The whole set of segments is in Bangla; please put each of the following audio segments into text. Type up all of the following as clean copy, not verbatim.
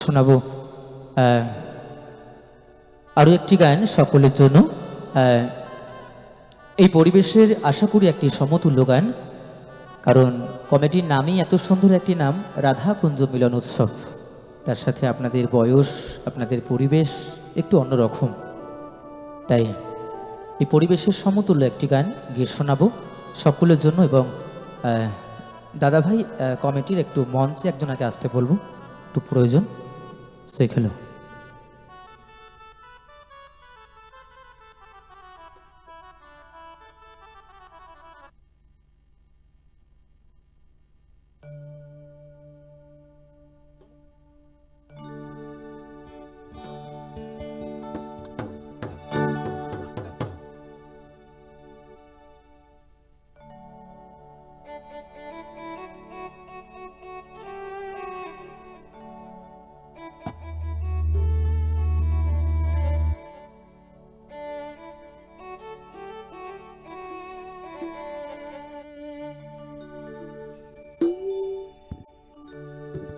শোনাবো আরও একটি গান সকলের জন্য। এই পরিবেশের আশা করি একটি সমতুল্য গান, কারণ কমিটির নামই এত সুন্দর একটি নাম, রাধা কুঞ্জ মিলন উৎসব। তার সাথে আপনাদের বয়স, আপনাদের পরিবেশ একটু অন্যরকম, তাই এই পরিবেশের সমতুল্য একটি গান গিয়ে শোনাবো সকলের জন্য। এবং দাদাভাই কমিটির একটু মঞ্চে একজনকে আসতে বলবো, একটু প্রয়োজন সেখানে।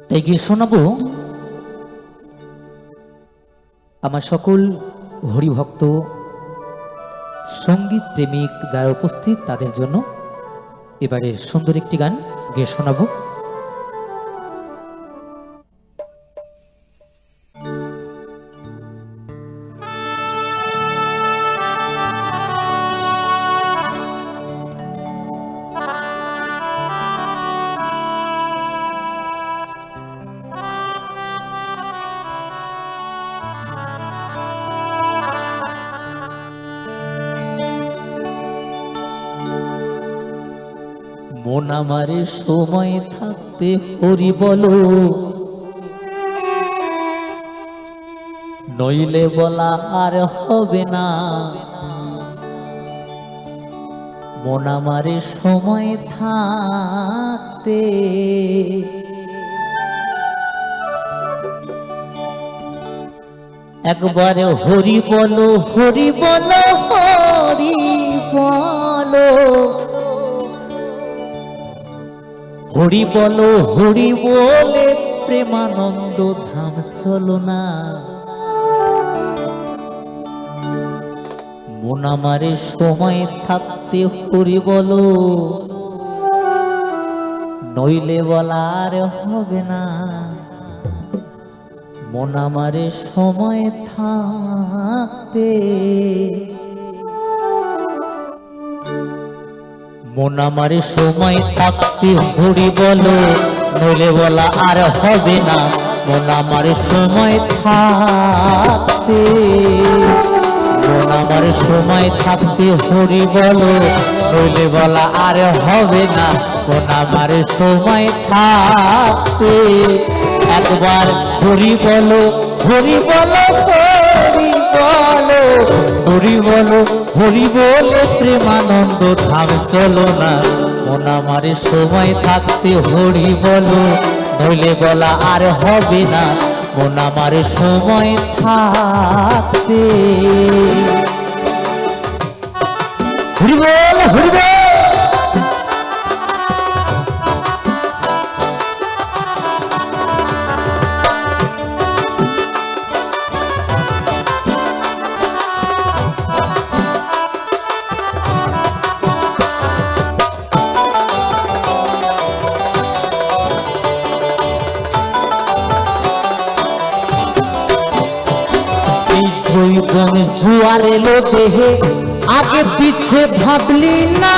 তাই গিয়ে শোনাবো আমার সকল হরিভক্ত সঙ্গীত প্রেমিক যারা উপস্থিত তাদের জন্য এবারে সুন্দর একটি গান গিয়ে শোনাবো। মন আমারে সময় থাকতে হরি বলো, নইলে বলা আর হবে না। মন আমারে সময় থাকতে একবারে হরি বলো, হরি বলো, হরি বলো, হরি বলো, হরি বলে প্রেমানন্দ ধাম চলো না। মন আমারে সময় থাকতে হরি বলো, নইলে বলার হবে না। মন আমারে সময় থাকতে, মন আমারে সময় থাকতে হরি বলো, নইলে বলা আর হবে না। মন আমারে সময় থাকতে, মন আমারে সময় থাকতে হরি বলো, নইলে বলা আর হবে না। মন আমারে সময় থাকতে একবার হরি বলো, হরি বলো, হরি বলো, হরি বলো, হরি বলে প্রেমানন্দ ধাম চলো না। মন আমারে সময় থাকতে হরি বলো, নইলে বলা আর হবে না। মন আমারে সময় থাকতে হরি বল, হরি বল। জৈবন জুয়ার এলো দেহে, আগে পিছে ভাবলি না।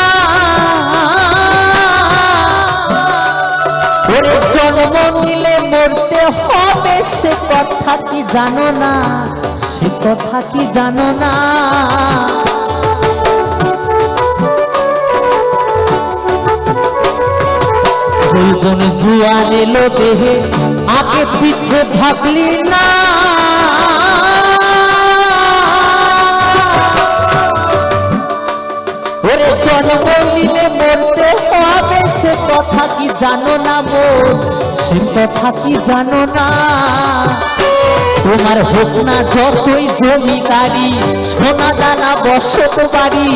ওরে জন্ম নিলে মরতে হবে, সে কথা কি জানো না, সে কথা কি জানো না। জৈবন জুয়ার এলো দেহে, আগে পিছে ভাবলি না। ওরে জন্ম নিলে মরতে হবে, সে কথা কি জানো না বোন, সে কথা কি জানো না। তোমার হোক না যতই জমিদারি, সোনা দানা বসত বাড়ি।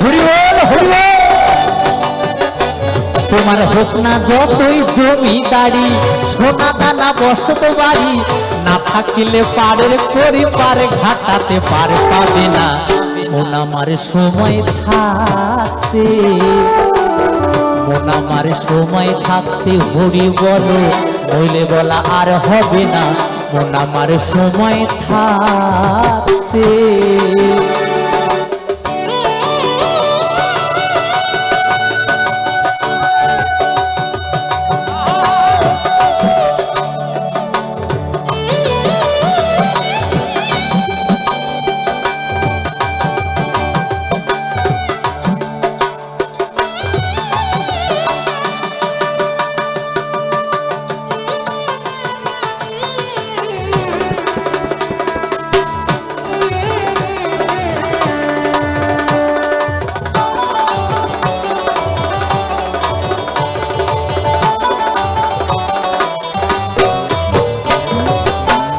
হরি বল, হরি বল। তোমার হোক না যতই জমিদারি, সোনা দানা বসত বাড়ি, না থাকিলে পারের করি পারে ঘাটাতে পার পাবে না। মন আমার সময় থাকতে, মন আমার সময় থাকতে হরি বলো, নইলে বলা আর হবে না। মন আমার সময় থাকতে।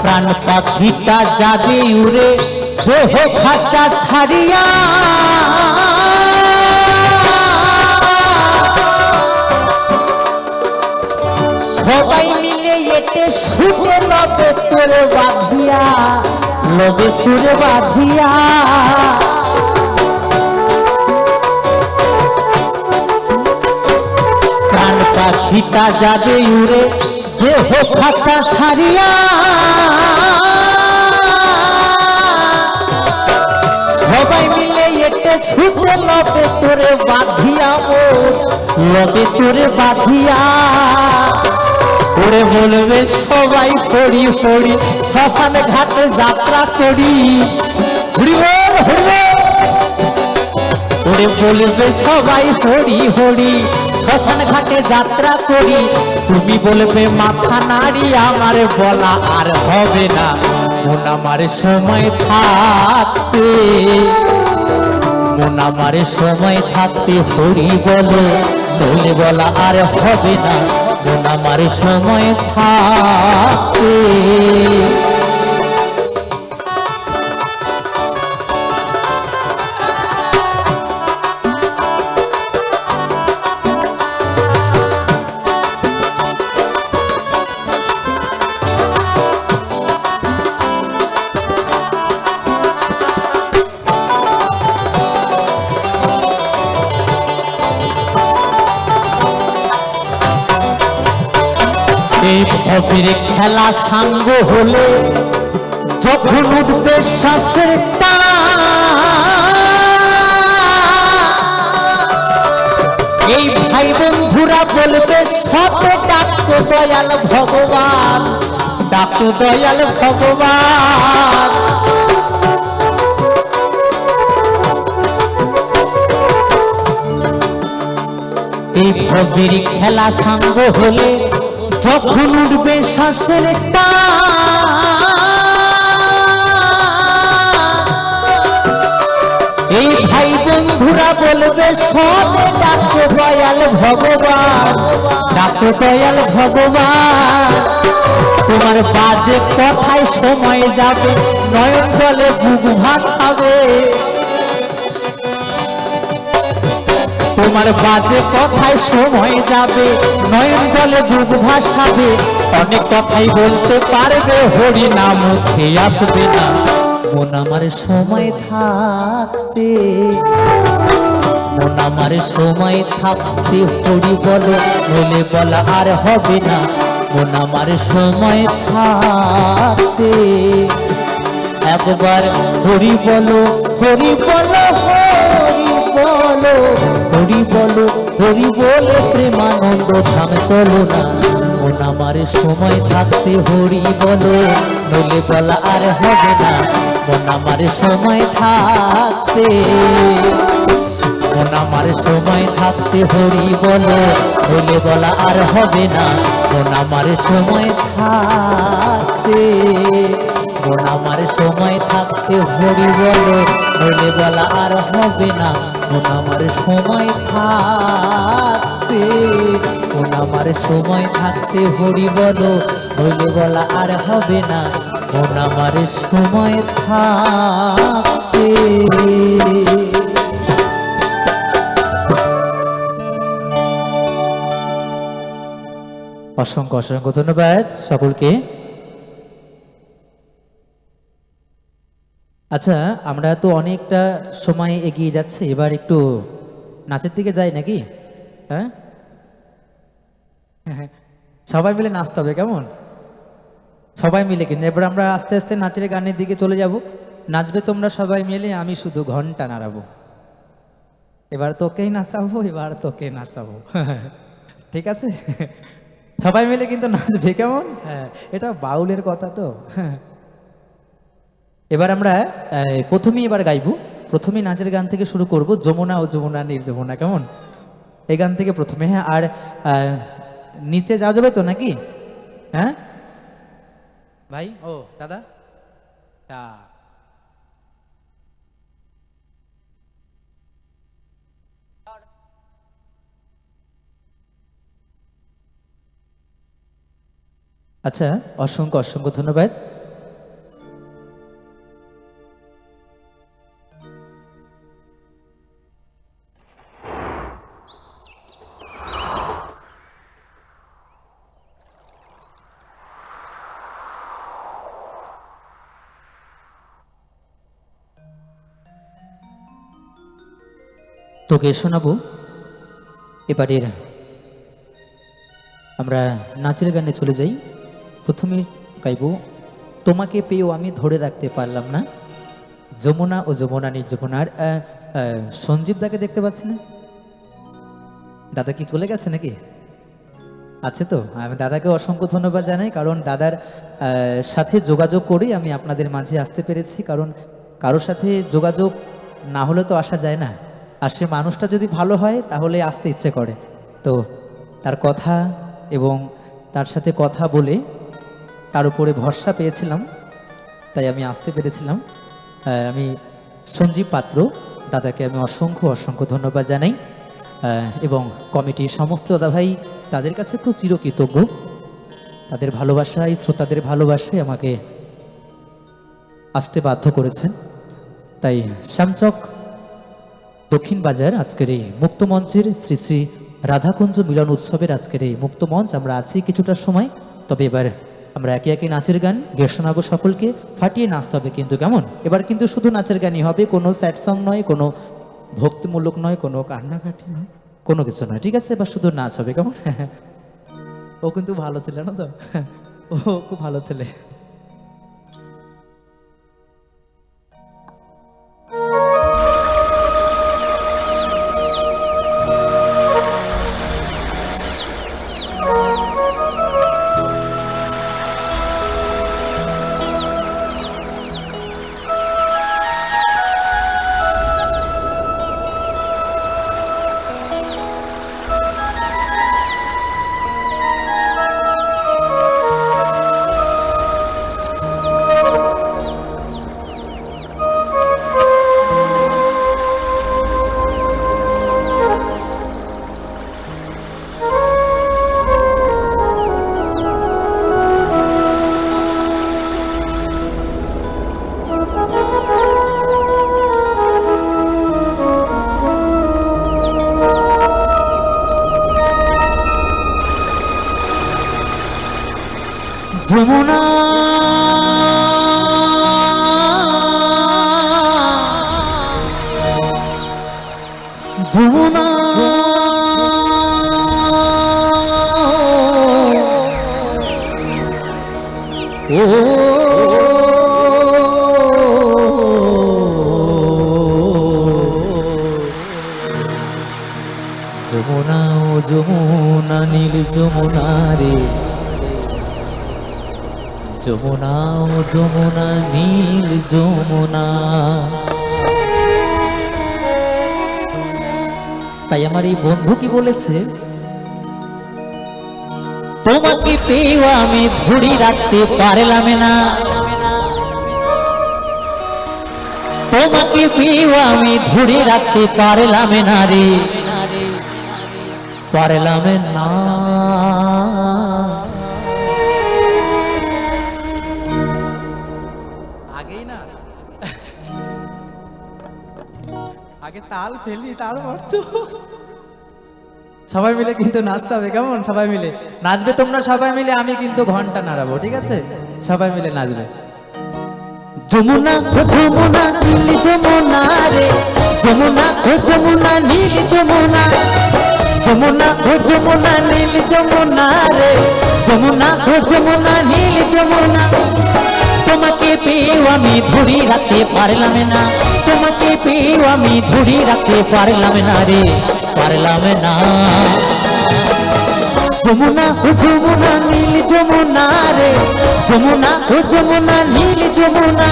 প্রাণ পাখিটা যাবে উড়ে দেহ খাঁচা ছাড়িয়া, সবাই মিলে এটে শুতে লবে তোরে বাঁধিয়া, লবে তোরে বাঁধিয়া। প্রাণ পাখিটা যাবে উড়ে দেহ খাঁচা ছাড়িয়া, সবাই মিলে এটে ছুটে লবে তোরে বাঁধিয়া, লবে তোরে বাঁধিয়া। ওরে বলবে সবাই হরি হরি, শ্মশান ঘাটে যাত্রা করি, হরি বল হরি বল। ওরে বলবে সবাই হরি হরি, শ্মশান ঘাটে যাত্রা করি। তুমি বলবে মাথা নাড়ি, আমার বলা আর হবে না। মন আমার সময় থাকতে, মন আমার সময় থাকতে হরি বলো, নইলে বলা আর হবে না। মন আমার সময় থাকতে। এই ভবের খেলা সাঙ্গ হলে যখন উঠবে শ্বাসের টান, এই ভাই বন্ধুরা বলবে সবে ডাকো দয়াল ভগবান, ডাকো দয়াল ভগবান। এই ভবের খেলা সাঙ্গ হলে যখন উঠবে শ্বাসের টান, এই ভাই বন্ধুরা বলবে সবে ডাকো দয়াল ভগবান, ডাকো দয়াল ভগবান। তোমার বাজে কথায় সময় যাবে, নয়ন জলে বুক ভাসাবে। তোমার বাজে কথায় সময় যাবে, নয়ন জলে বুক ভাসাবে। অনেক কথাই বলতে পারবে, হরি নাম মুখে আসবে না। মন আমার সময় থাকতে, মন আমার সময় থাকতে হরি বলো, নইলে বলা আর হবে না। মন আমার সময় থাকতে। একবার হরি বলো, হরি বলো, হরি বলো, হরি বলো, হরি বলে প্রেমানন্দ ধাম চলো না। মন আমার সময় থাকতে হরি বলো, নইলে বলা আর হবে না। মন আমার সময় থাকতে, মন আমার সময় থাকতে হরি বলো, নইলে বলা আর হবে না। মন আমার সময় থাকতে, মন আমার সময় থাকতে হরি বলো, নইলে বলা আর হবে না। মন আমার সময় থাকতে, মন আমার সময় থাকতে হরি বলো, নইলে বলা আর হবে না। মন আমার সময় থাকতে। অসংখ্য অসংখ্য ধন্যবাদ সকলকে। আচ্ছা, আমরা তো অনেকটা সময় এগিয়ে যাচ্ছে, এবার একটু নাচের দিকে যাই নাকি? হ্যাঁ, সবাই মিলে নাচতে হবে, কেমন? সবাই মিলে, কিন্তু এবার আমরা আস্তে আস্তে নাচের গানের দিকে চলে যাব। নাচবে তোমরা সবাই মিলে, আমি শুধু ঘন্টা নাড়াবো। এবার তোকেই নাচাবো, এবার তোকে নাচাবো। ঠিক আছে, সবাই মিলে কিন্তু নাচবে, কেমন? হ্যাঁ, এটা বাউলের কথা তো। এবার আমরা প্রথমেই এবার গাইবো, প্রথমেই নাচের গান থেকে শুরু করব, যমুনা ও যমুনা নীর যমুনা, কেমন? এই গান থেকে প্রথমে। হ্যাঁ, আর নিচে যাওয়া যাবে তো নাকি? হ্যাঁ ভাই, ও দাদা, তা আচ্ছা, অসংখ্য অসংখ্য ধন্যবাদ। তোকে শোনাবো এবারের, আমরা নাচের গানে চলে যাই। প্রথমে গাইব, তোমাকে পেয়েও আমি ধরে রাখতে পারলাম না, যমুনা ও যমুনা নির্যমুনার। সঞ্জীব দাকে দেখতে পাচ্ছি না, দাদা কি চলে গেছে নাকি? আছে তো, আমি দাদাকে অসংখ্য ধন্যবাদ জানাই, কারণ দাদার সাথে যোগাযোগ করেই আমি আপনাদের মাঝে আসতে পেরেছি। কারণ কারোর সাথে যোগাযোগ না হলে তো আসা যায় না, আর সে মানুষটা যদি ভালো হয় তাহলে আসতে ইচ্ছে করে। তো তার কথা এবং তার সাথে কথা বলে তার উপরে ভরসা পেয়েছিলাম, তাই আমি আসতে পেরেছিলাম। আমি সঞ্জীব পাত্র দাদাকে আমি অসংখ্য অসংখ্য ধন্যবাদ জানাই, এবং কমিটির সমস্ত দাদাভাই, তাদের কাছে তো চিরকৃতজ্ঞ। তাদের ভালোবাসায়, শ্রোতাদের ভালোবাসায় আমাকে আসতে বাধ্য করেছেন। তাই শ্যামচক দক্ষিণ বাজার আজকের এই মুক্তমঞ্চের শ্রী শ্রী রাধাকুঞ্জ মিলন উৎসবের আজকের এই মুক্তমঞ্চ আমরা আছি কিছুটা সময়। তবে এবার আমরা একে একে নাচের গান গেয়ে শোনাবো, সকলকে ফাটিয়ে নাচতে হবে কিন্তু, কেমন? এবার কিন্তু শুধু নাচের গানই হবে, কোনো স্যাড সং নয়, কোনো ভক্তিমূলক নয়, কোনো কান্নাকাটি নয়, কোনো কিছু নয়, ঠিক আছে? এবার শুধু নাচ হবে, কেমন? ও কিন্তু ভালো ছেলে না তো, ও খুব ভালো ছেলে। যমুনা যমুনা ও যমুনা ও যমুনা নীল যমুনা রে, যমুনা ও যমুনা নীল যমুনা। তাই আমার এই বন্ধু কি বলেছে, তোমাকে পেয়েও আমি ধরে রাখতে পারলাম না, তোমাকে পেয়েও আমি ধরে রাখতে পারলাম না রে, পারলাম না। আগেই না, আগে তাল ফেলি, তার অর্থ সবাই মিলে কিন্তু নাচতে হবে, কেমন? সবাই মিলে নাচবে তোমরা, সবাই মিলে, আমি কিন্তু ঘন্টা নাড়াবো, ঠিক আছে? সবাই মিলে নাচবে। যমুনা ও যমুনা নীল যমুনা রে, যমুনা ও যমুনা নীল যমুনা, যমুনা ও যমুনা নীল যমুনা রে, যমুনা ও যমুনা নীল যমুনা। তোমাকে পেয়েও আমি ধরি রাখতে পারলাম না, তোমাকে পেয়েও আমি ধরি রাখতে পারলাম না রে, পারলাম না। যমুনা ও যমুনা নীল যমুনা রে, যমুনা ও যমুনা নীল যমুনা,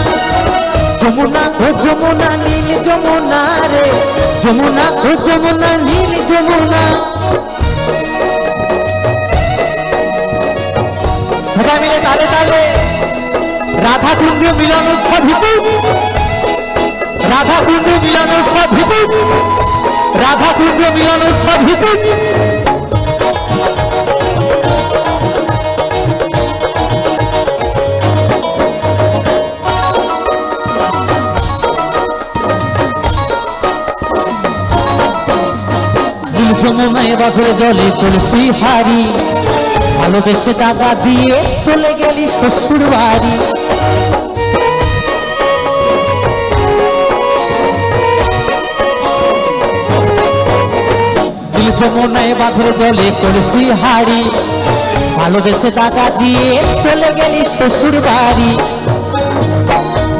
যমুনা ও যমুনা নীল যমুনা রে, যমুনা ও যমুনা নীল যমুনা। সবাই মিলে তালে তালে রাধা কুঞ্জ মিলন উৎসব হিপু, রাধা কুঞ্জ মিলন উৎসব হিপু, রাধা কুঞ্জ মিলন উৎসব হিপু। যমুনায় বাঁধের জলে কলসি হারি, ভালোবেসে টাকা দিয়ে চলে গেলি শ্বশুর বাড়ি। যমুনায় বাঁধের জলে কলসি হারি, ভালোবেসে টাকা দিয়ে চলে গেলি শ্বশুর বাড়ি।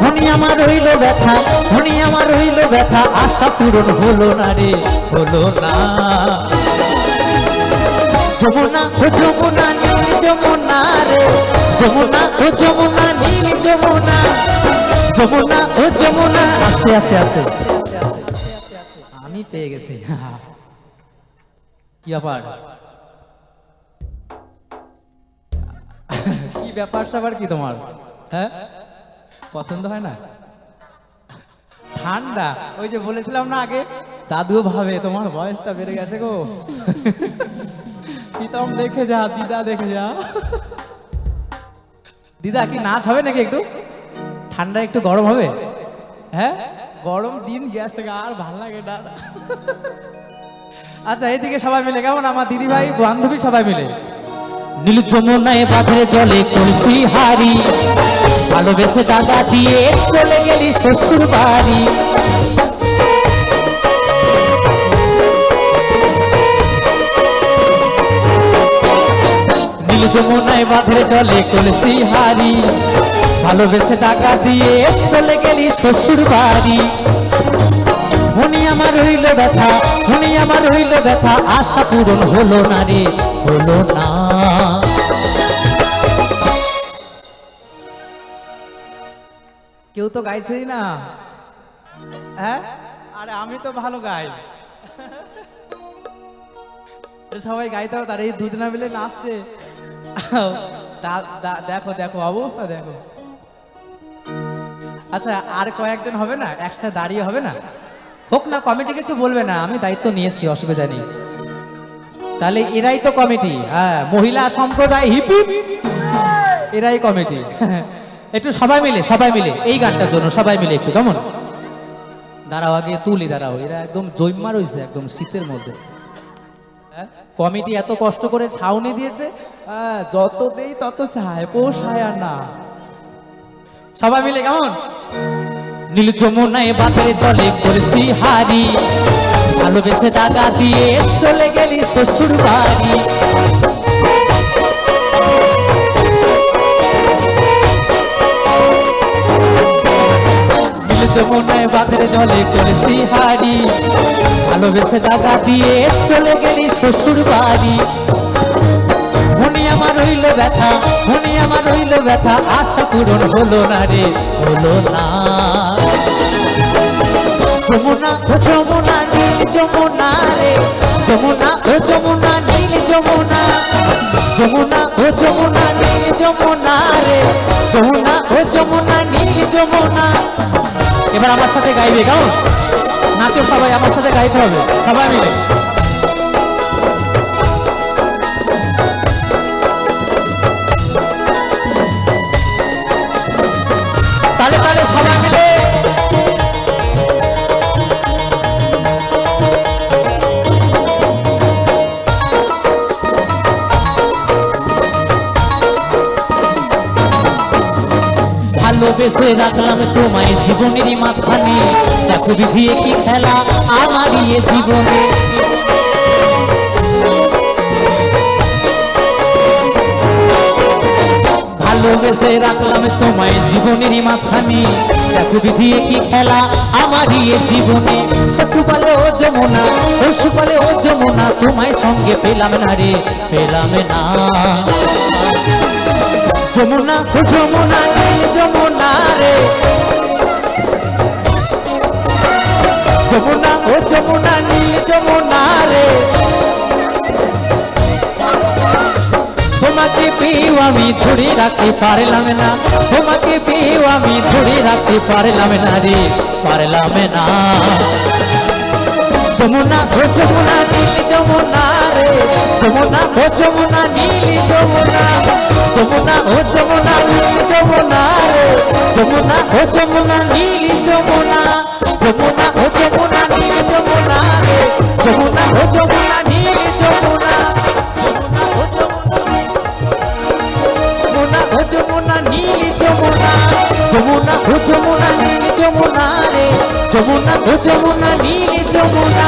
মনি আমার রইল ব্যথা, মনি আমার রইল ব্যথা, আশা পূরণ হলো না রে, হলো না। যমুনা ও যমুনা নীল যমুনা রে, যমুনা ও যমুনা নীল যমুনা, যমুনা ও যমুনা। আস্তে আস্তে আস্তে, আমি পেয়ে গেছি। কি ব্যাপার, কি ব্যাপার সবার কি তোমার? হ্যাঁ, পছন্দ হয় না? ঠান্ডা, ওই যে বলেছিলাম না আগে, দাদুও ভাবে তোমার বয়সটা বেড়ে গেছে গো। প্রীতম দেখে যা, দিদা দেখে যা। দিদা কি নাচ হবে নাকি একটু? ঠান্ডা একটু গরম হবে? হ্যাঁ, গরম দিন গেছে, আর ভাল লাগে না। আচ্ছা, এইদিকে সবাই মিলে কেমন, আমার দিদি ভাই বান্ধবী সবাই মিলে। নীল যমুনায় বাঁধের জলে কলসি হারি, ভালোবেসে টাকা দিয়ে চলে গেলি শ্বশুর বাড়ি। নীল যমুনায় বাঁধের জলে কলসি হারি, ভালোবেসে টাকা দিয়ে চলে গেলি শ্বশুর বাড়ি। মনি আমার রইল ব্যথা, মনি আমার রইল ব্যথা, আশা পূরণ হলো না রে, হলো না। কেউ তো গাইছেই না, হ্যাঁ? আরে আমি তো ভালো গাই। সবাই গাইতে হবে, তার এই দুজনা মিলে নাচছে। দেখো দেখো অবস্থা দেখো। আচ্ছা, আর কয়েকজন হবে না, একসাথে দাঁড়িয়ে হবে না? হোক না, কমিটি কিছু বলবে না, আমি দায়িত্ব নিয়েছি, অসুবিধা নেই। তাহলে এরাই তো কমিটি, হ্যাঁ, মহিলা সম্প্রদায় হিপি, এরাই কমিটি। একটু সবাই মিলে, সবাই মিলে এই গানটার জন্য সবাই মিলে একটু, কেমন? দাঁড়াও, আগে তুলি, দাঁড়াও। এরা একদম জৈমা রয়েছে, একদম শীতের মধ্যে। কমিটি এত কষ্ট করে ছাউনি দিয়েছে, যত দেই তত চায়, পোষায় আর না। সবাই মিলে কেমন? নীল যমুনায় বাঁধের জলে কলসি হারি, ভালোবেসে টাকা দিয়ে চলে গেলি শ্বশুর বাড়ি। নীল যমুনায় বাঁধের জলে কলসি হারি, ভালোবেসে টাকা দিয়ে চলে গেলি শ্বশুর বাড়ি। মনি আমার রইল ব্যথা, মনি আমার রইল ব্যথা, আশা পূরণ হলো না রে, হলো না। যমুনা ও যমুনা নীল যমুনা রে, যমুনা ও যমুনা নীল যমুনা, যমুনা ও যমুনা নীল যমুনা রে, যমুনা ও যমুনা নীল যমুনা। এবার আমার সাথে গাইবে, কেমন? নাচো সবাই, আমার সাথে গাইতে হবে সবাই মিলে। তালে তালে সবাই মিলে। ভালোবেসে রাখলাম তোমায় জীবনেরই মাঝখানে, দেখো বিধি কি খেলা আমার জীবনে। ভালোবেসে রাখলাম তোমায় জীবনেরই মাঝখানে, দেখো বিধি কি খেলা আমার জীবনে। ছোট্টু বলে ও যমুনা, পশু বলে ও যমুনা, তোমায় সঙ্গে পেলাম না রে, পেলাম না। যমুনা ও যমুনা, নীল যমুনা রে, যমুনা ও যমুনা, নীল যমুনা রে। তোমাকে পেয়েও আমি ধরে রাখতে পারলাম না, তোমাকে পেয়েও আমি ধরে রাখতে পারলাম না রে, পারলাম না। যমুনা ও যমুনা, নীল যমুনা রে, যমুনা ও যমুনা, নীল যমুনা, যমুনা ও যমুনা, নীল যমুনা রে, যমুনা ও যমুনা, নীল যমুনা, যমুনা ও যমুনা, নীল যমুনা রে, যমুনা ও যমুনা, নীল যমুনা, যমুনা নীল যমুনা, যমুনা ও যমুনা, নীল যমুনা রে, যমুনা ও যমুনা, নীল যমুনা,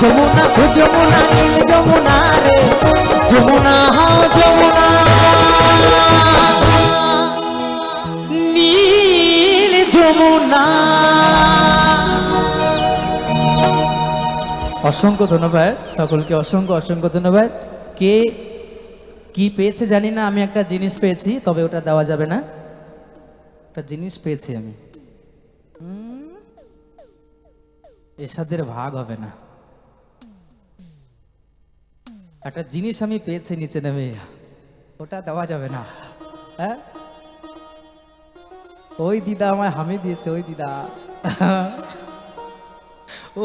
যমুনা ও যমুনা, নীল যমুনা রে, যমুনা ও যমুনা, নীল যমুনা। অসংখ্য ধন্যবাদ সকলকে, অসংখ্য অসংখ্য ধন্যবাদ। কে কি পেয়েছে জানি না, আমি একটা জিনিস পেয়েছি, তবে ওটা দেওয়া যাবে না। একটা জিনিস পেয়েছি আমি, এসাদের ভাগ হবে না। একটা জিনিস আমি পেয়েছি নিচে নেমে, ওটা দেওয়া যাবে না। হ্যাঁ, ওই দিদা আমায় হামি দিয়েছে, ওই দিদা,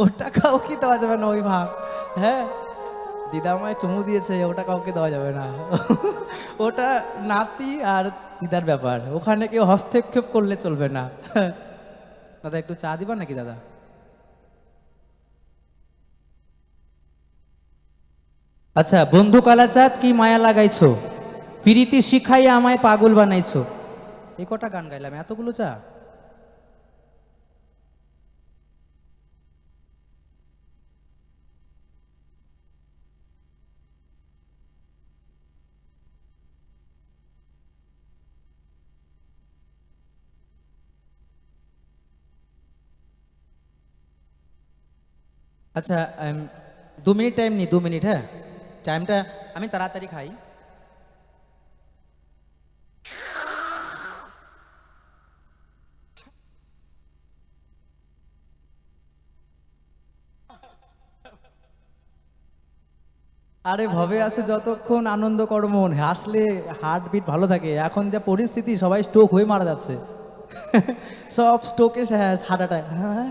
ওটা কাউকে দেওয়া যাবে না ওই ভাগ। হ্যাঁ, দিদা আমায় চুমু দিয়েছে, ওটা কাউকে দেওয়া যাবে না। ওটা নাতি আর দিদার ব্যাপার, ওখানে কেউ হস্তক্ষেপ করলে চলবে না। দাদা একটু চা দিবা নাকি দাদা? আচ্ছা, বন্ধু কালাচাঁদ কি মায়া লাগাইছো, প্রীতি শিখাইয়া আমায় পাগল বানাইছো, এই কটা গান গাইলাম, এতগুলো চা? আচ্ছা, 2 মিনিট টাইম নি, 2 মিনিট। হ্যাঁ, টাইমটা আমি তাড়াতাড়ি খাই। আরে ভবে আছে যতক্ষণ আনন্দ করো মন, হাসলে হার্টবিট ভালো থাকে। এখন যা পরিস্থিতি, সবাই স্ট্রোক হয়ে মারা যাচ্ছে। সব স্ট্রোকে হার্ট অ্যাটাক। হ্যাঁ,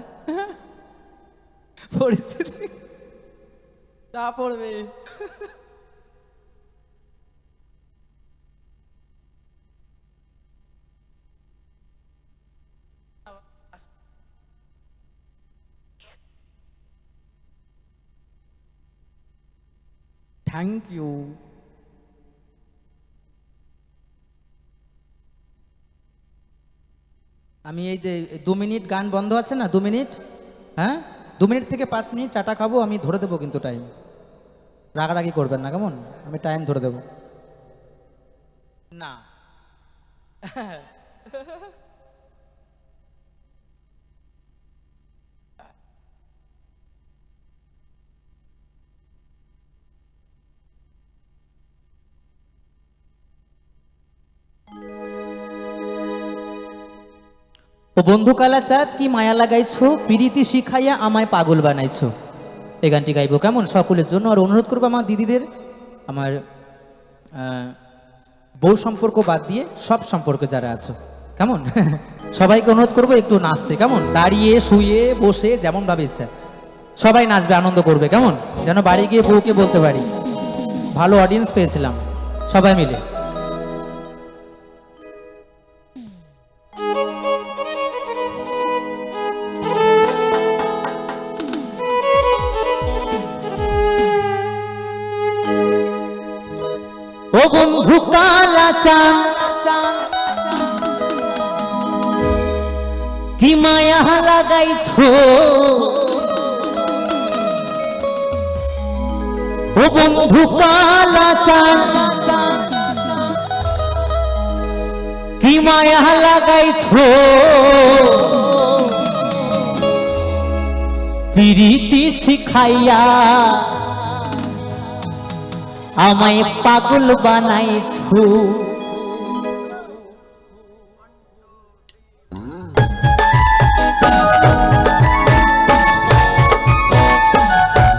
পরিস্থিতি চা পড়বে। Thank you. আমি এই যে 2 মিনিট গান বন্ধ আছে না, 2 মিনিট, হ্যাঁ 2 মিনিট থেকে 5 মিনিট চাটা খাবো, আমি ধরে দেবো কিন্তু টাইম, রাগারাগি করবেন না কেমন, আমি টাইম ধরে দেবো না। ও বন্ধু কালাচাঁদ কি মায়া লাগাইছো, প্রীতি শিখাইয়া আমায় পাগল বানাইছো, এই গানটি গাইবো কেমন সকলের জন্য। আর অনুরোধ করবো আমার দিদিদের, আমার বউ সম্পর্ক বাদ দিয়ে সব সম্পর্কে যারা আছো, কেমন সবাইকে অনুরোধ করবো একটু নাচতে, কেমন দাঁড়িয়ে শুয়ে বসে যেমন ভাবে ইচ্ছা সবাই নাচবে, আনন্দ করবে, কেমন যেন বাড়ি গিয়ে বউকে বলতে পারি ভালো অডিয়েন্স পেয়েছিলাম, সবাই মিলে। ও বন্ধু কালাচাঁদ কি মায়া লাগাইছো ও বন্ধু কালাচান, কি মায়া লাগাইছো প্রীতি শিখাইয়া আমায় পাগল বানাইছো।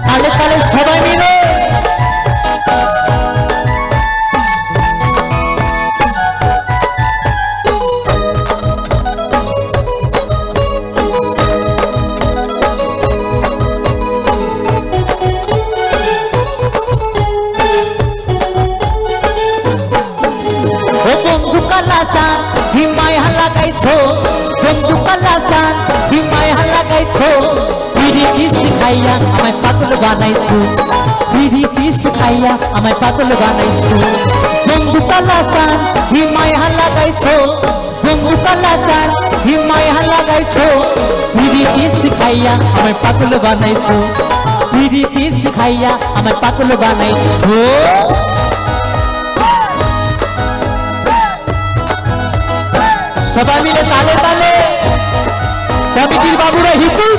তালে তালে সবাই মিলে শিখাইয়া আমায় পাগল বানাইছো, প্রীতি শিখাইয়া আমায় পাগল বানাইছো। বন্ধু কালাচান হি মায়া লাগাইছো, বন্ধু কালাচান হি মায়া লাগাইছো, প্রীতি শিখাইয়া আমায় পাগল বানাইছো, প্রীতি শিখাইয়া আমায় পাগল বানাইছো। সবাই মিলে তালে তালে কমিটির বাবুরা হিপি,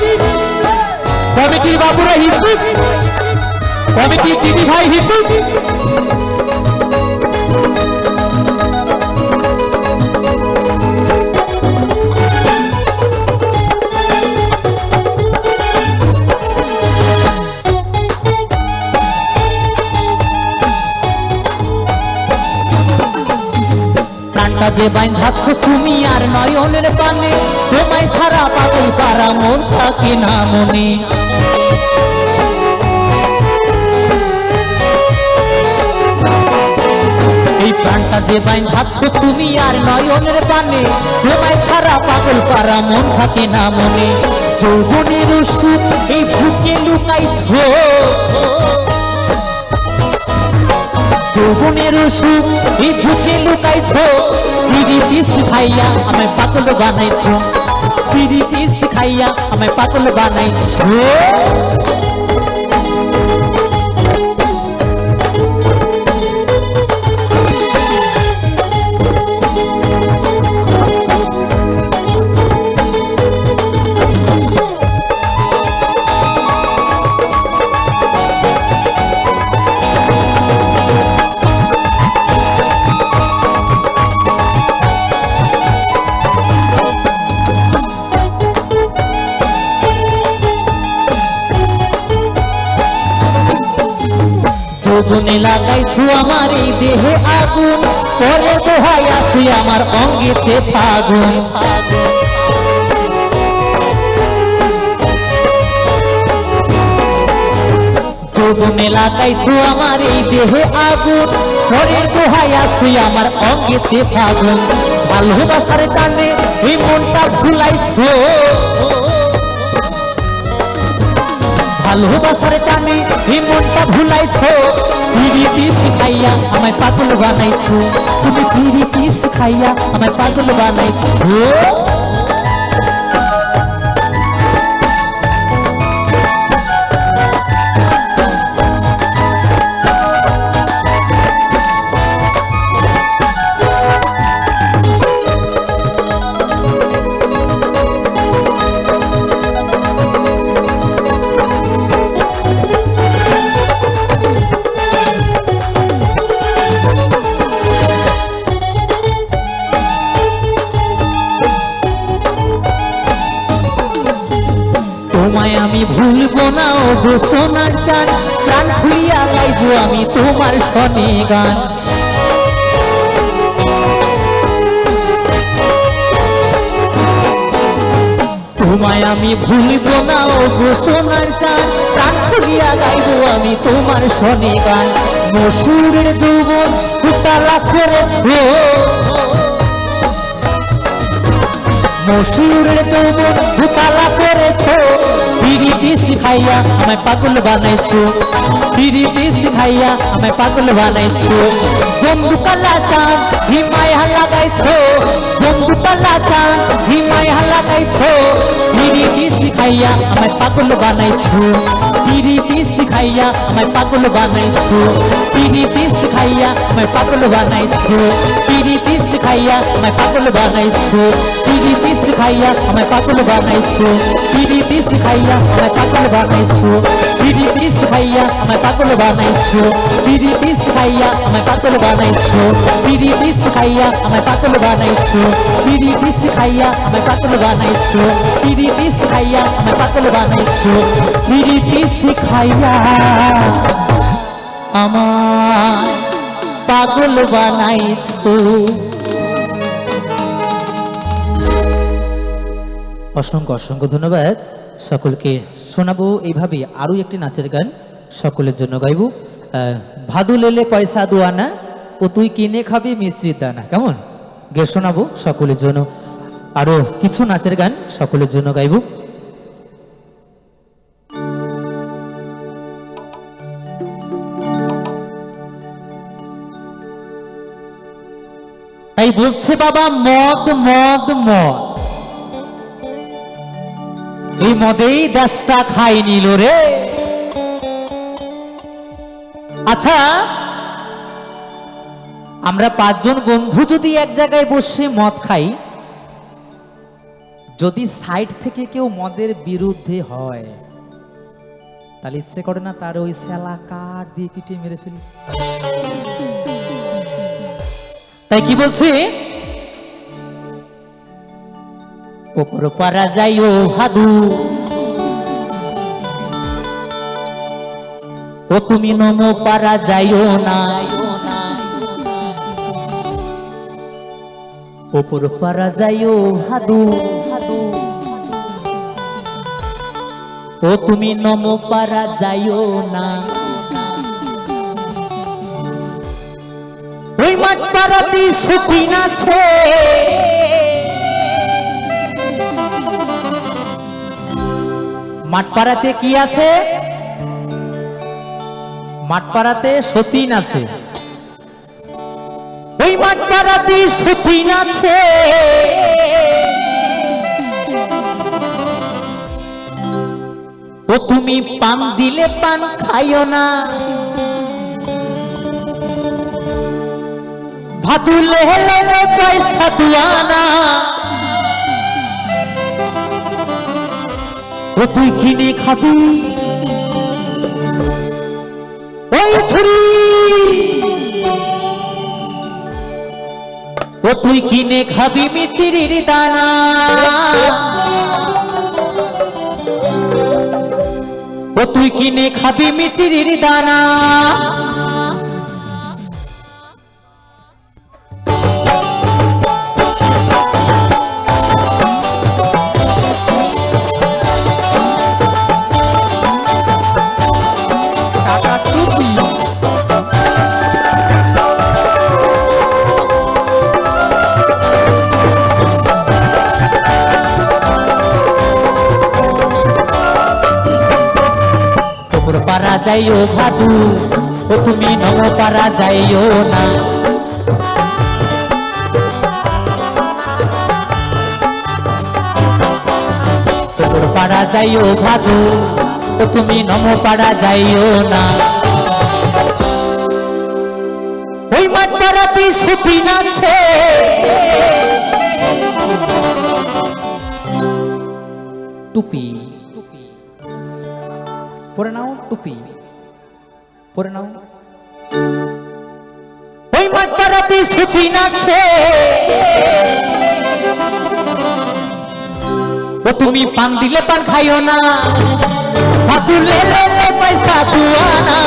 কমিটির বাবুরা হিপি, কমিটির দিদি ভাই হিপি। প্রাণটা যে বাঁধাচ্ছ তুমি আর নয়নের পানে, তোমায় ছাড়া পাগল পারা মন থাকে না মনে। এই প্রাণটা যে বাঁধাচ্ছ তুমি আর নয়নের পানে, তোমায় ছাড়া পাগল পারা মন থাকে না মনে। যৌবনের সুখ এই বুকে লুকাইছো, যৌবনের সুখ এই বুকে লুকাইছো, প্রীতি শিখাইয়া আমায় পাগল বানাইছো, প্রীতি শিখাইয়া আমায় পাগল বানাইছো। যৌবনে লাগাইছো আমার এই দেহে আগুন, পরে দোহাই আসে আমার অঙ্গেতে ফাগুন। যৌবনে লাগাইছো আমার এই দেহে আগুন, পরে দোহাই আসে আমার অঙ্গেতে ফাগুন। ভালোবাসার টানে এই মনটা ভুলাইছো, ভালোবাসার টানে এই মনটা ভুলাইছো, প্রীতি শিখাইয়া আমায় পাগল বানাইছো, তুমি প্রীতি শিখাইয়া আমায় পাগল বানাইছো। তোমায় আমি ভুলবো না ও গো সোনার চাঁদ, প্রাণ খুলিয়া গাইবো আমি তোমার শনে গান। তোমায় আমি ভুলবো না ও গো সোনার চাঁদ, প্রাণ খুলিয়া গাইবো আমি তোমার শনে গান। মসুরের যৌবন ফুটালা করেছো, মসুরের যৌবন ফুটালা করেছো, প্রীতি শিখাইয়া আমায় পাগল বানাইছো, প্রীতি শিখাইয়া আমায় পাগল বানাইছো। বন্ধু কালাচান হি মায়া লাগাইছো, বন্ধু কালাচান হি মায়া লাগাইছো। বানাইছো, পিরিতি শিখাইয়া আমায় পাগল বানাইছো, পিরিতি শিখাইয়া আমায় পাগল বানাইছো, পিরিতি শিখাইয়া আমায় পাগল বানাইছো, পিরিতি শিখাইয়া আমায় পাগল বানাইছো, পিরিতি শিখাইয়া আমায় পাগল বানাইছো, পিরিতি শিখাইয়া আমায় পাগল বানাইছো, পিরিতি শিখাইয়া আমায় পাগল বানাইছো, পিরিতি শিখাইয়া আমায় পাগল বানাইছো, পিরিতি শিখাইয়া আমায় পাগল বানাইছো, পিরিতি শিখাইয়া আমায় পাগল বানাইছো, পিরিতি শিখাইয়া আমায় পাগল বানাইছো, পিরিতি শিখাইয়া আমায় পাগল বানাইছো। অসংখ্য অসংখ্য ধন্যবাদ সকলকে। শোনাবো এইভাবে আরও একটি নাচের গান সকলের জন্য গাইব। ভাদু লেলে পয়সা দুয়ানা, ও তুই কিনে খাবি মিস্ত্রির দানা। কেমন গে শোনাবো সকলের জন্য আরো কিছু নাচের গান সকলের জন্য গাইব। তাই বলছে বাবা মদ মদ মদ, এই মদেই দেশটা খাই নিল রে। আচ্ছা, আমরা পাঁচজন বন্ধু যদি এক জায়গায় বসে মদ খাই, যদি সাইড থেকে কেউ মদের বিরুদ্ধে হয়, তাহলে ইচ্ছে করে না তার ওই সেলা কাঠ দিয়ে পিটিয়ে মেরে ফেলি? তাই কি বলছে, ওপর পারা যাইও ভাদু, ও তুমি নমো পারা যাইও না, ওপর পারা যাইও ভাদু, ও তুমি নমো পারা যাইও না। ওই মাঠ পাড়াটি সুখী নাছে, মাঠ পাড়াতে কি আছে? মাঠ পাড়াতে সতীন আছে। ওই মাঠ পাড়াতে সতীন আছে, ও তুমি পান দিলে পান খাইও না, ভাদু লেলে পয়সা দুয়ানা, ও তুই কিনে খাবি ওই ছুরি, ও তুই কিনে খাবি মিচিরির দানা, ও তুই কিনে খাবি মিচিরির দানা। পারা যাইও ভাদু, ও তুমি নমো পারা যাইও না, পারা যাইও ভাদু, ও তুমি নমো পারা যাইও না। ওই মাঠ পাড়াতে সতীন আছে, টুপি পরে নাও, টুপি পরে নাও। ওই মাঠ পাড়াতে সতীন আছে, ও তুমি পান দিলে পান খাইও না, ভাদু লেলে পয়সা দুয়ানা,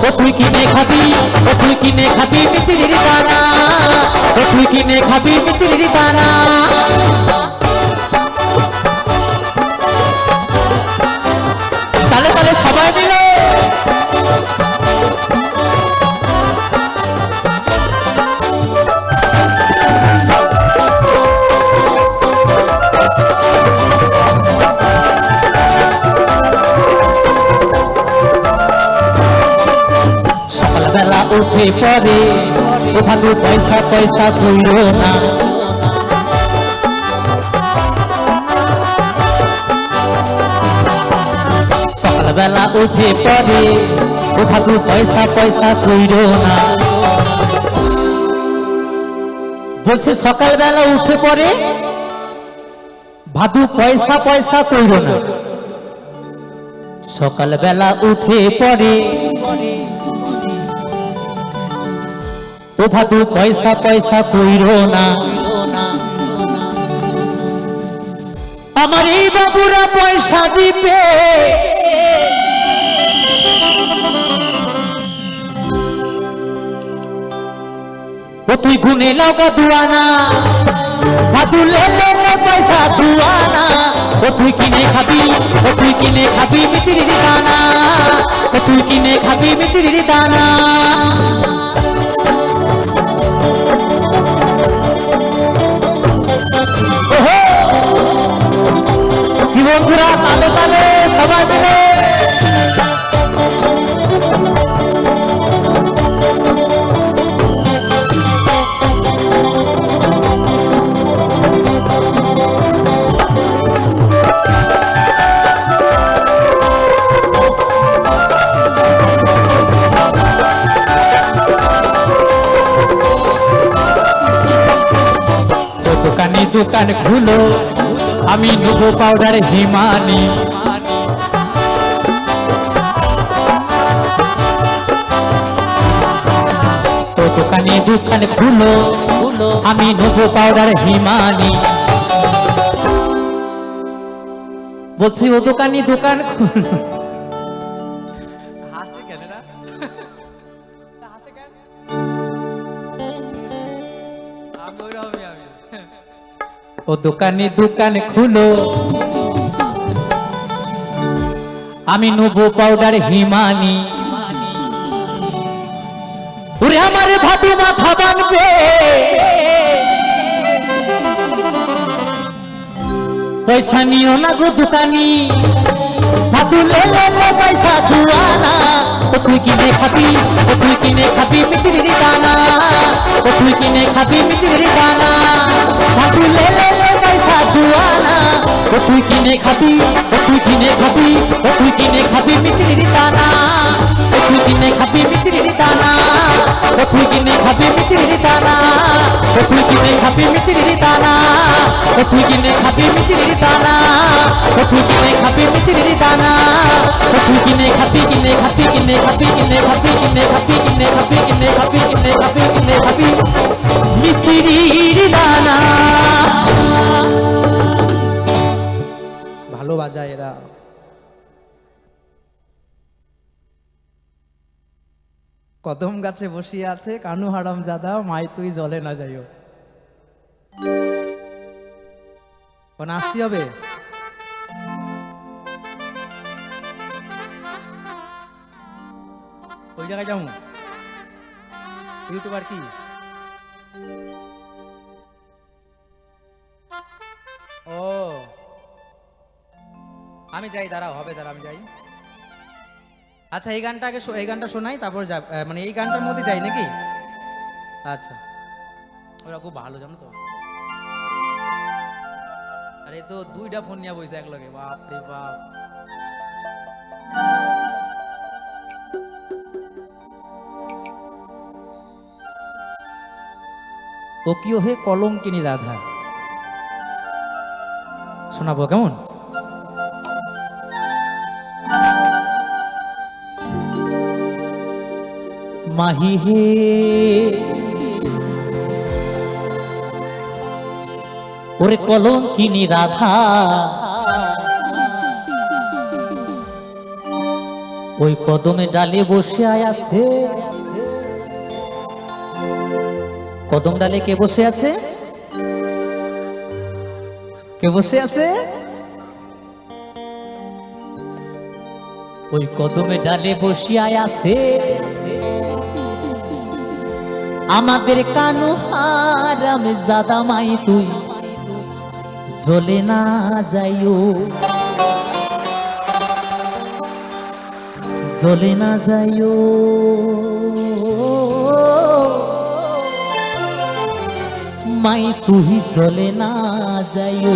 ও তুই কিনে খাবি, ও তুই কিনে খাবি মিচিরির দানা, ও তুই কিনে খাবি মিচিরির দানা। তালে তালে সবাই মিলে সকালবেলা উঠে পরে, ও ভাদু পয়সা পয়সা কইরো না, সকালবেলা উঠে পড়ে ও ভাদু পয়সা পয়সা কইরো না। বলছে সকালবেলা উঠে পড়ে ভাদু পয়সা পয়সা কইরো না। সকালবেলা উঠে পড়ে ও ভাদু পয়সা পয়সা কইরো না। আমার এই বাবুরা পয়সা দিবে ও তুই গুনে লাগা দুয়ানা ভাদু লে পয়সা দুয়ানা ও তুই কিনে খাবি ও তুই কিনে খাবি মিচিরির দানা ও তুই কিনে খাবি মিচিরির দানা। কি বন্ধুরা তালে তালে সবাই মিলে দোকানে দোকান খুলো আমি নেবো পাউডার হিমানি। তো দোকানে দোকান খুলো আমি নেবো পাউডার হিমানি। বলছি ও দোকানি দোকান খুলো হাসে কেন না হাসে কেন আমি ওরকমই আমি ও দোকানে দোকান খুলো আমি নেবো পাউডার হিমানি। ওরে আমার ভাদু মাথা বানবে পয়সা নিও না গো দোকানি ভাদু লে পয়সা দুয়ানা ও তুই কিনে খাবি ও তুই কিনে খাবি মিচিরির দানা ও তুই কিনে খাবি মিচিরির দানা ভাদু লে পয়সা দুয়ানা ও তুই কিনে খাবি ও তুই কিনে খাবি ও তুই কিনে খাবি মিচিরির দানা ও তুই কিনে খাবি মিচিরির দানা ও তুই কিনে খাবি মিচিরির দানা ও তুই কিনে খাবি মিচিরির দানা ও তুই কিনে খাবি মিচিরির দানা ও তুই কিনে খাবি মিচিরির দানা ও তুই কিনে খাবি কিনে খাবি কিনে খাবি কিনে খাবি কিনে খাবি কিনে খাবি কিনে খাবি কিনে খাবি কিনে খাবি মিচিরির দানা। ভালো বাজায় এরা। কদম গাছে বসিয়ে আছে কানু হারাম জাদা মাই তুই জলে না যাইও। ও নাচতে হবে ওই জায়গায় যাবো ইউটিউবার কি ও আমি যাই দাঁড়াও হবে দাঁড়া আমি যাই। আচ্ছা এই গানটা আগে এই গানটা শোনাই তারপর মানে এই গানটার মধ্যে যাই নাকি? আচ্ছা ওরা খুব ভালো জানো তো। আরে তো দুইটা ফোন নিয়ে বইছে একলগে বাপ রে বাপ। তকিও হে কলঙ্কিনী রাধা শোনাবো কেমন? মাহি হে ওরে কলঙ্কিনী রাধা ওই কদমে ডালে বসে আছে। কদম ডালে কে বসে আছে? কে বসে আছে? ওই কদমে ডালে বসিয়া আছে আমাদের কানু হারাম জাদা মাই তুই জ্বলে না যাইও জ্বলে না যাইও মাই তুই জ্বলে না যাইও।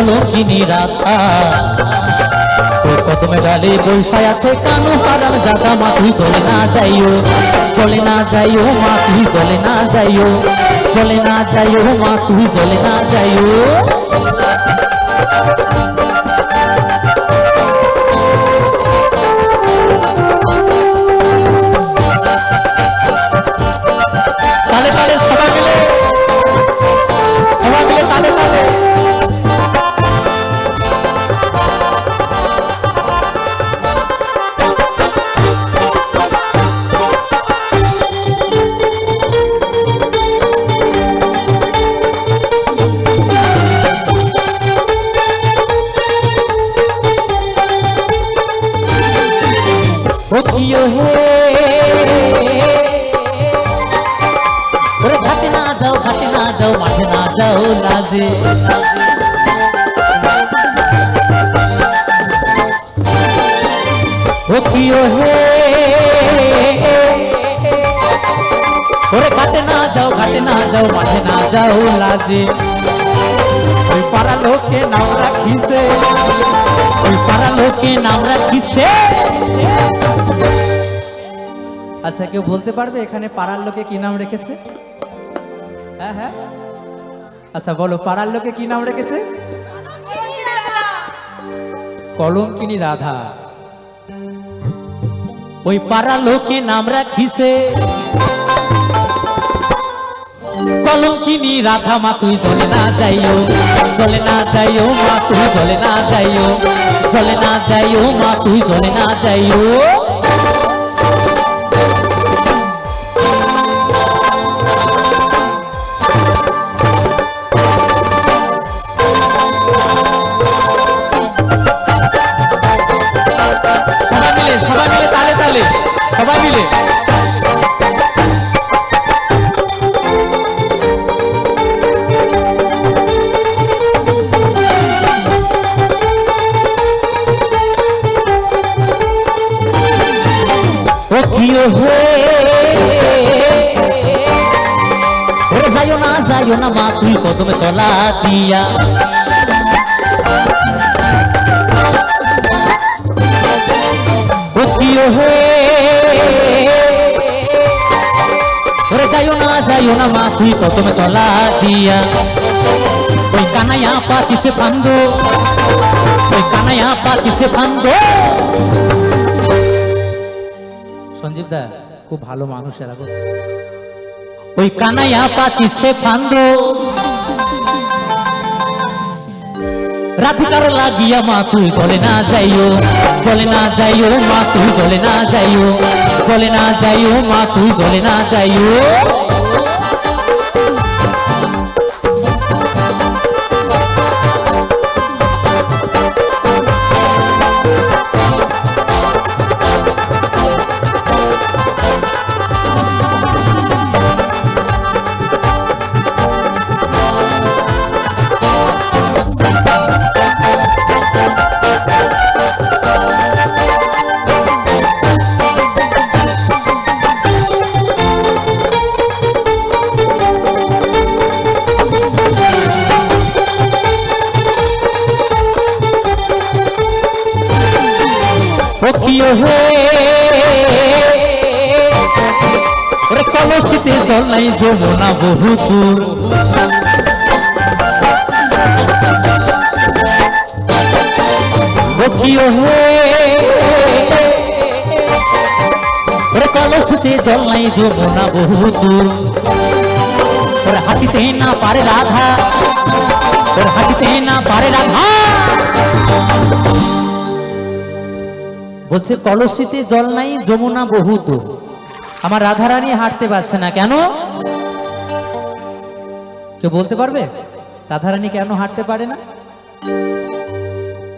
কলঙ্কিনী রাধা ওই কদমে ডালে বৈশায় আছে কানু হারাম জাদা মা তুই চলে না যাইও চলে না যাইও মা তুই চলে না যাইও চলে না যাইও মা তুই চলে না যাইও তালে তালে সবাই মিলে তালে তালে হে ঘাটে না যাও মাঠে না যাও লাজে ও কিও হে ওরে ঘাটে না যাও মাঠে না যাও লাজে ওই পাড়া লোকে নাম রাখিছে ওই পাড়া লোকে নাম রাখিছে আচ্ছা কেউ বলতে পারবে এখানে পাড়ার লোকে কি নাম রেখেছে হ্যাঁ হ্যাঁ আচ্ছা বলো পাড়ার লোকে কি নাম রেখেছে কলঙ্কিনী রাধা ওই পাড়ার লোকে নাম রাখিছে কলঙ্কিনী রাধা মা তুই চলে না যাইও মা তুই চলে না যাইও মা তুই চলে না যাইও সবাই মিলে তালে তালে সবাই মিলে ও কিও হে যাইও না মা তুই কদমে তলা দিয়া ও কিও হে যাইও না মা তুই কদমে তলা দিয়া ওই কানাইয়া পাতিছে ফান্দো সঞ্জীব দা খুব ভালো মানুষ এরা ওই কানাইয়া পাতিছে ফান্দো রাধিকার লাগিয়া মা তুই চলে না যাইও মা তুই চলে না যাইও মা তুই চলে না যাইও কলসিতে জল নাই যমুনা বহু দূর কলসিতে জল নাই যমুনা বহু দূর হাঁটিতে না পারে রাধা বলছে কলসিতে জল নাই যমুনা বহু দূর আমার রাধারানী হাঁটতে পারছে না কেন কেউ বলতে পারবে রাধারানী কেন হাঁটতে পারে না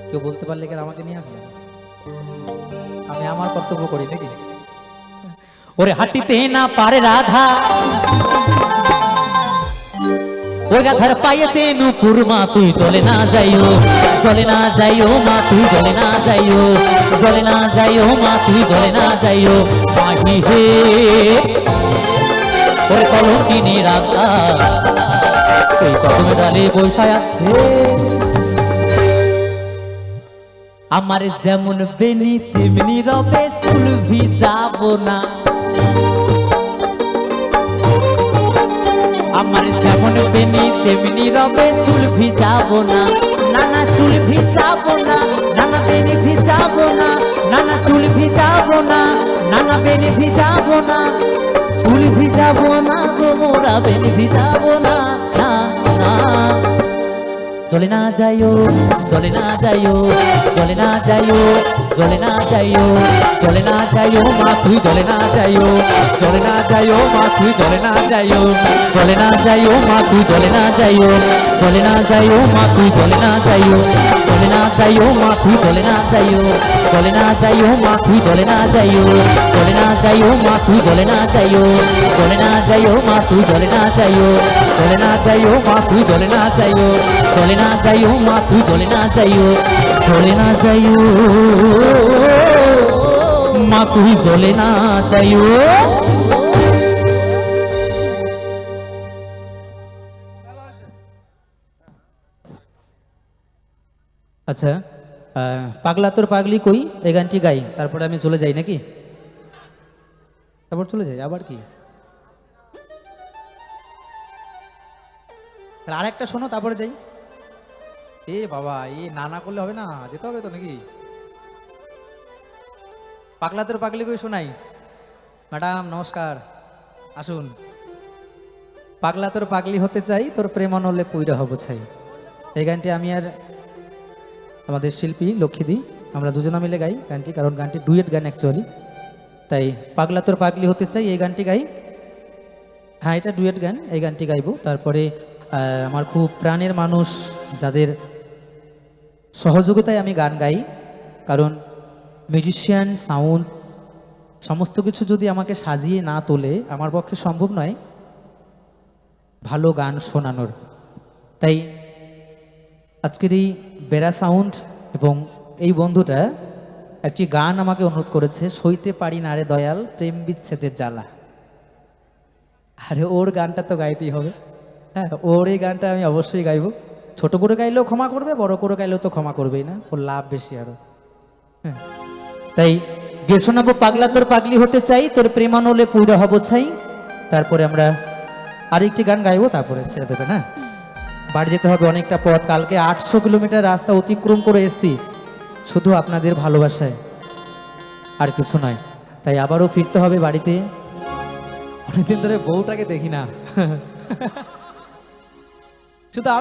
কেউ বলতে পারলে কেন আমাকে নিয়ে আসবে আমি আমার কর্তব্য করি নাকি ওরে হাঁটিতে না পারে রাধা ওই রাধার পায়েতে নুপুর মা তুই চলে না যাইও মা তুই চলে না যাইও মা তুই চলে না যাইও মাহি হে ওরে কলঙ্কিনী রাধা ওই কদমে ডালে বৈশায় আছে আমার যেমন বেনি তেমনি রবে চুল ভিজাবো না, আমার যেমন বেনি তেমনি রবে চুল ভিজাবো না, নানা চুল ভিজাবো না, নানা বেনি ভিজাবো না, নানা চুল ভিজাবো না, নানা বেনি ভিজাবো না, চুল ভিজাবো না গো মোরা বেনি ভিজাবো না, না না। চলে না যাইও, চলে না যাইও, চলে না যাইও, চলে না যাইও, চলে না যাইও মা তুই চলে না যাইও, চলে না যাইও মা তুই চলে না যাইও, চলে না যাইও মা তুই চলে না যাইও, চলে না যাইও মা তুই চলে না যাইও, চলে না যাইও মা তুই চলে না যাইও, চলে না যাইও মা তুই চলে না যাইও, চলে না যাইও মা তুই চলে না যাইও, চলে না যাইও মা তুই চলে না যাইও, চলে না যাইও মা তুই চলে না যাইও, চলে না যাইও মা তুই চলে না যাইও, চলে না যাইও মা তুই চলে না যাইও। আচ্ছা, পাগলা তোর পাগলি কই এই গানটি গাই, তারপরে আমি চলে যাই নাকি? তারপর চলে যাই আবার কি? তাহলে আরেকটা শোনো তারপরে যাই। এ বাবা, এ না না করলে হবে না, যেতে হবে তো নাকি? পাগলা তোর পাগলি কই শোনাই। ম্যাডাম নমস্কার, আসুন। পাগলা তোর পাগলি হতে চাই, তোর প্রেমন হলে পুইরা হব চাই। এই গানটি আমি আর আমাদের শিল্পী লক্ষ্মীদি আমরা দুজনা মিলে গাই গানটি, কারণ গানটি ডুয়েট গান অ্যাকচুয়ালি। তাই পাগলা তোর পাগলি হতে চাই এই গানটি গাই। হ্যাঁ, এটা ডুয়েট গান, এই গানটি গাইবো। তারপরে আমার খুব প্রাণের মানুষ যাদের সহযোগিতায় আমি গান গাই, কারণ মিউজিশিয়ান সাউন্ড সমস্ত কিছু যদি আমাকে সাজিয়ে না তোলে আমার পক্ষে সম্ভব নয় ভালো গান শোনানোর। তাই আজকের এই বেড়া সাউন্ড এবং এই বন্ধুটা একটি গান আমাকে অনুরোধ করেছে, সইতে পারি না রে দয়াল প্রেম বিচ্ছেদের জ্বালা। আরে ওর গানটা তো গাইতেই হবে। হ্যাঁ, ওর এই গানটা আমি অবশ্যই গাইবো। ছোট করে গাইলেও ক্ষমা করবে, বড় করে গাইলেও তো ক্ষমা করবেই না, ওর লাভ বেশি আরো। হ্যাঁ, তাই গে শোনাবো পাগলা তোর পাগলি হতে চাই, তোর প্রেমানলে পুইরা হব ছাই। তারপরে আমরা আরেকটি গান গাইবো, তারপরে ছেড়ে দেবে না। বাড়ি যেতে হবে অনেকটা পথ, কালকে 800 কিলোমিটার রাস্তা অতিক্রম করে এসেছি শুধু আপনাদের ভালোবাসায়, আর কিছু নয়। তাই আবারও ফিরতে হবে বাড়িতে। অনেকদিন ধরে বউটাকে দেখি না, শুধু আমি